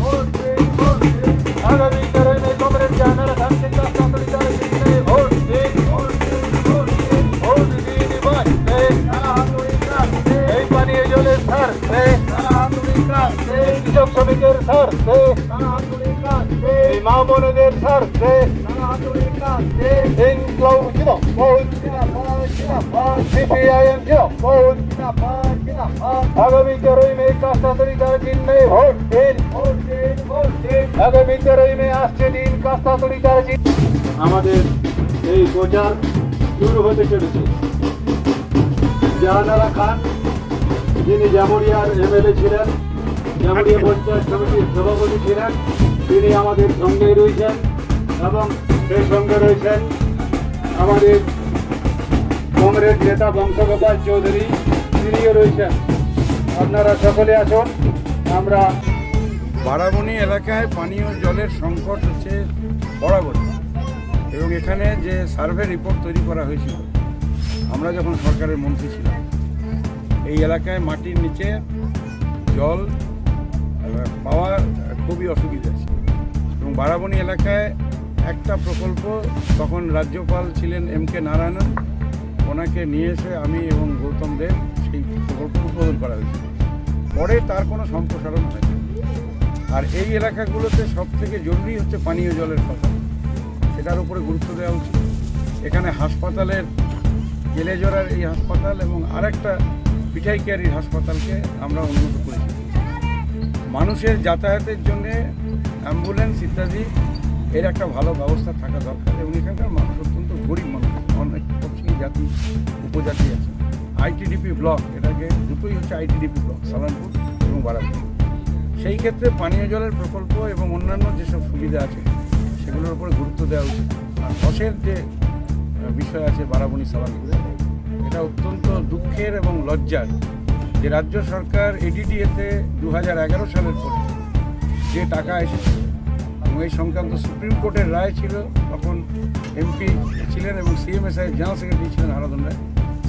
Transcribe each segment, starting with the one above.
Vote দিন আগামী 13 মে কংগ্রেস জানারা ধানকে কাস্তা তরিকার জিতলে ভোট দিন ভোট দিন বাঁচতে এই পানীয় জলের স্বার্থে কৃষক শ্রমিকের স্বার্থে এই মা বোনেদের স্বার্থে সিপিআইএম আগামী 13 মে কাস্তা তরিকার জিতলে ভোট দিন আগামী 13 মে আসছে দিন কাস্তা তরিকার জিত আমাদের এই প্রচার শুরু হতে চলেছে। জাহানারা খান যিনি জামুরিয়ার এমএলএ ছিলেন, জামুরিয়া পঞ্চায়েত সমিতির সভাপতি ছিলেন, তিনি আমাদের সঙ্গে রয়েছেন এবং সেই সঙ্গে রয়েছেন আমাদের কংগ্রেস নেতা বংশগোপাল চৌধুরী, তিনিও রয়েছেন। আপনারা সকলে আসুন। আমরা বারাবণী এলাকায় পানীয় জলের সংকট হচ্ছে বরাবর, এবং এখানে যে সার্ভে রিপোর্ট তৈরি করা হয়েছিল আমরা যখন সরকারের মন্ত্রী ছিলাম, এই এলাকায় মাটির নিচে জল পাওয়া খুবই অসুবিধা আছে। এবং বারাবণী এলাকায় একটা প্রকল্প তখন রাজ্যপাল ছিলেন এম.কে. নারায়ণন, ওনাকে নিয়ে এসে আমি এবং গৌতম দেব সেই প্রকল্প উদ্বোধন করা হয়েছিল। পরে তার কোনো সম্প্রসারণ হয়নি। আর এই এলাকাগুলোতে সব থেকে জরুরি হচ্ছে পানীয় জলের কথা, সেটার উপরে গুরুত্ব দেওয়া উচিত। এখানে হাসপাতালের গেলেজোড়ার এই হাসপাতাল এবং আরেকটা পিঠাইকিয়ারির হাসপাতালকে আমরা উন্নত করেছি। মানুষের যাতায়াতের জন্যে অ্যাম্বুলেন্স ইত্যাদি এর একটা ভালো ব্যবস্থা থাকা দরকার। এবং এখানকার মানুষ অত্যন্ত গরিব মানুষ, অনেক পশ্চিমী জাতি উপজাতি আছে। আইটিডিপি ব্লক, এটাকে দুটোই হচ্ছে আইটিডিপি ব্লক, সালানপুর এবং বারাবণী। সেই ক্ষেত্রে পানীয় জলের প্রকল্প এবং অন্যান্য যেসব সুবিধা আছে সেগুলোর উপরে গুরুত্ব দেওয়া উচিত। আর ধসের যে বিষয় আছে বারাবণী সালানপুরে, এটা অত্যন্ত দুঃখের এবং লজ্জার যে রাজ্য সরকার এডিডিএতে 2011 সালের পরে যে টাকা এসেছে এবং এই সংক্রান্ত সুপ্রিম কোর্টের রায় ছিল, তখন এমপি ছিলেন এবং সিএমএসআই জেনারেল সেক্রেটারি ছিলেন হারাধন রায়।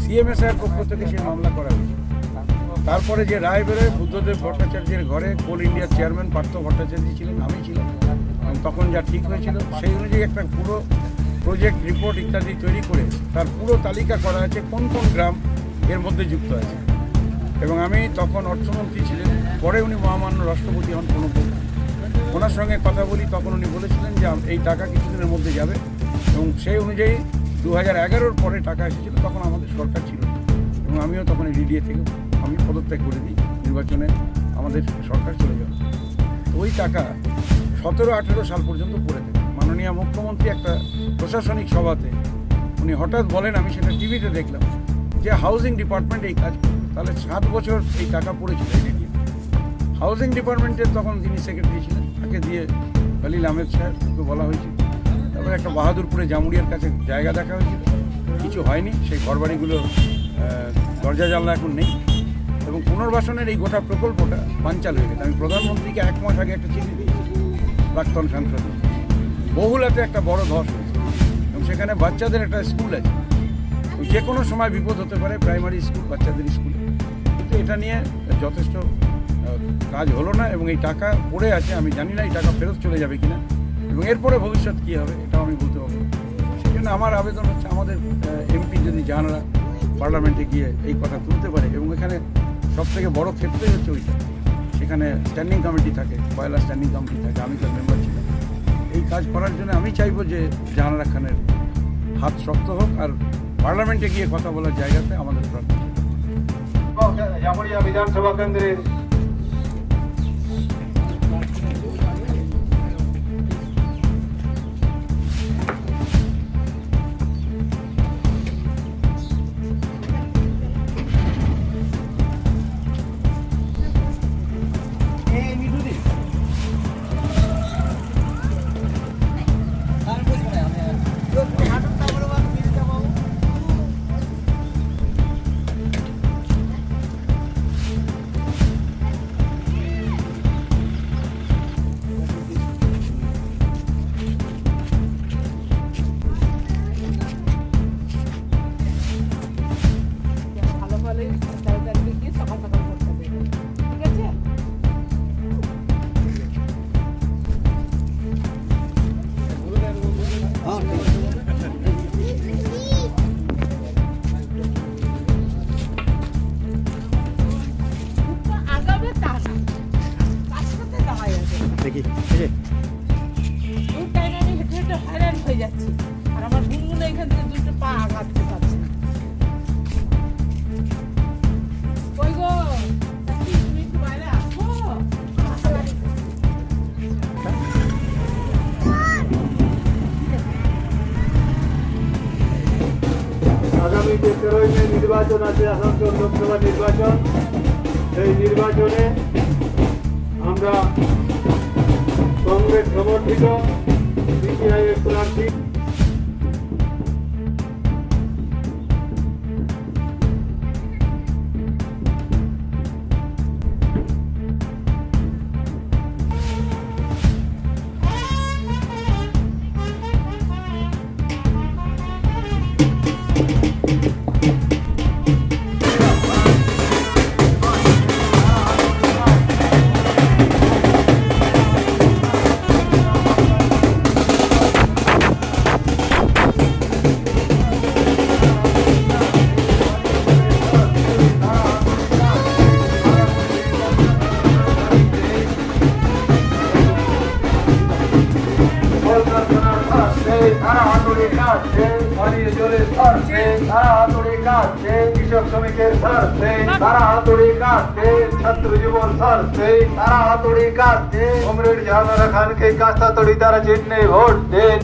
সিএমএসআইয়ের পক্ষ থেকে সেই মামলা করা হয়েছে। তারপরে যে রায় বেরোয়, বুদ্ধদেব ভট্টাচার্যের ঘরে কোল ইন্ডিয়ার চেয়ারম্যান পার্থ ভট্টাচার্য ছিলেন, আমি ছিলাম, এবং তখন যা ঠিক হয়েছিল সেই অনুযায়ী একটা পুরো প্রজেক্ট রিপোর্ট ইত্যাদি তৈরি করে তার পুরো তালিকা করা আছে কোন কোন গ্রাম এর মধ্যে যুক্ত আছে। এবং আমি তখন অর্থমন্ত্রী ছিলেন, পরে উনি মহামান্য রাষ্ট্রপতি হন প্রণব, ওনার সঙ্গে কথা বলি, তখন উনি বলেছিলেন যে এই টাকা কিছুদিনের মধ্যে যাবে। এবং সেই অনুযায়ী 2011-র পরে টাকা এসেছিল, তখন আমাদের সরকার ছিল এবং আমিও তখন এডিডিএ থেকে আমি পদত্যাগ করে দিই, নির্বাচনে আমাদের সরকার চলে যাবে। তো ওই টাকা 17-18 সাল পর্যন্ত পড়ে থাকে। মাননীয় মুখ্যমন্ত্রী একটা প্রশাসনিক সভাতে উনি হঠাৎ বলেন, আমি সেটা টিভিতে দেখলাম, যে হাউজিং ডিপার্টমেন্ট এই কাজ করবে। তাহলে 7 বছর এই টাকা পড়েছিল এডিডিএ। হাউজিং ডিপার্টমেন্টের তখন যিনি সেক্রেটারি ছিলেন, তাকে দিয়ে খলিল আহমেদ সাহেবকে বলা হয়েছিল। তারপরে একটা বাহাদুরপুরে জামুরিয়ার কাছে জায়গা দেখা হয়েছিল, কিছু হয়নি। সেই ঘরবাড়িগুলো দরজা জানলা এখন নেই এবং পুনর্বাসনের এই গোটা প্রকল্পটা বানচাল হয়ে গেছে। আমি প্রধানমন্ত্রীকে 1 মাস আগে একটা চিঠি দিয়েছি, প্রাক্তন সাংসদ। বহুলাতে একটা বড় ধস হয়েছে এবং সেখানে বাচ্চাদের একটা স্কুল আছে, যে কোনো সময় বিপদ হতে পারে, প্রাইমারি স্কুল, বাচ্চাদের স্কুল। কিন্তু এটা নিয়ে যথেষ্ট কাজ হলো না এবং এই টাকা পড়ে আছে। আমি জানি না এই টাকা ফেরত চলে যাবে কিনা এবং এরপরে ভবিষ্যৎ কী হবে এটাও আমি বলতে পারবো। সেই জন্য আমার আবেদন হচ্ছে, আমাদের এমপি যদি জানারা পার্লামেন্টে গিয়ে এই কথা তুলতে পারে, এবং এখানে সবথেকে বড় ক্ষেত্রেই হচ্ছে ওইটা, সেখানে স্ট্যান্ডিং কমিটি থাকে, পয়লা স্ট্যান্ডিং কমিটি থাকে, আমি তার মেম্বার ছিলাম। এই কাজ করার জন্য আমি চাইবো যে জাহানারা খানের হাত শক্ত হোক, আর পার্লামেন্টে গিয়ে কথা বলার জায়গাতে আমাদের জামুরিয়া বিধানসভা কেন্দ্রের আগামীতে 13ই মে নির্বাচন আছে, আসানসোল লোকসভা নির্বাচন। সেই নির্বাচনে আমরা কংগ্রেস সমর্থিত সিপিআই এর প্রার্থী কৃষক শ্রমিকের স্বার্থে তারা হাতুড়ি কাটছে, ছাত্র জীবন স্বার্থে তারা হাতুড়ি কাটছে। কমরেড জাহানারা খানকে কাস্তা তড়ি তারা চিহ্নে ভোট দেন।